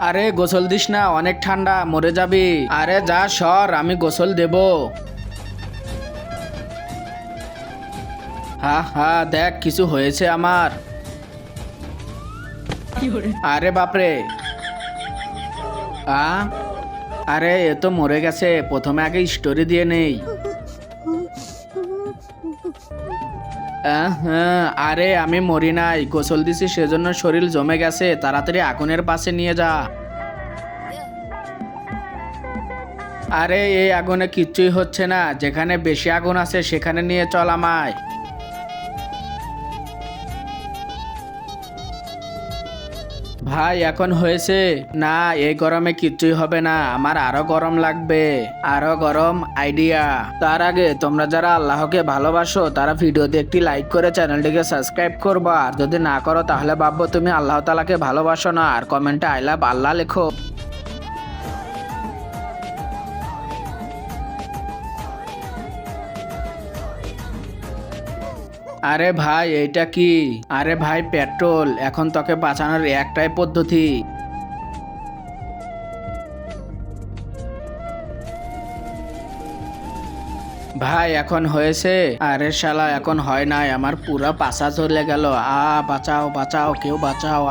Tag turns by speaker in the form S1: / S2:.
S1: আরে গোসল দিস না, অনেক ঠান্ডা, মরে যাবি। আরে যা সর, আমি গোসল দেব। হা হা, দেখ কিছু হয়েছে আমার। আরে বাপরে। আ আরে এ তো মরে গেছে, প্রথমে আগে স্টোরি দিয়ে নেই। হ্যাঁ, আরে আমি মরি নাই, গোসল দিছি সেজন্য শরীর জমে গেছে, তাড়াতাড়ি আগুনের পাশে নিয়ে যা। আরে এই আগুনে কিচ্ছুই হচ্ছে না, যেখানে বেশি আগুন আছে সেখানে নিয়ে চল আমায়। ভাই এখন হয়েছে না, এই গরমে কিচ্ছুই হবে না, আমার আরো গরম লাগবে, আরো গরম আইডিয়া। তার আগে তোমরা যারা আল্লাহকে ভালোবাসো তারা ভিডিওতে একটি লাইক করে চ্যানেলটিকে সাবস্ক্রাইব করবা, আর যদি না করো তাহলে ভাববো তুমি আল্লাহ তাআলাকে ভালোবাসো না, আর কমেন্টে আই লাভ আল্লাহ লেখো। আরে ভাই এইটা কি? আরে ভাই পেট্রোল, এখন তোকে বাঁচানোর একটাই পদ্ধতি। ভাই এখন হয়েছে? আরে শালা এখন হয় নাই, আমার পুরা পাছা চলে গেল। বাঁচাও বাঁচাও, কেউ বাঁচাও।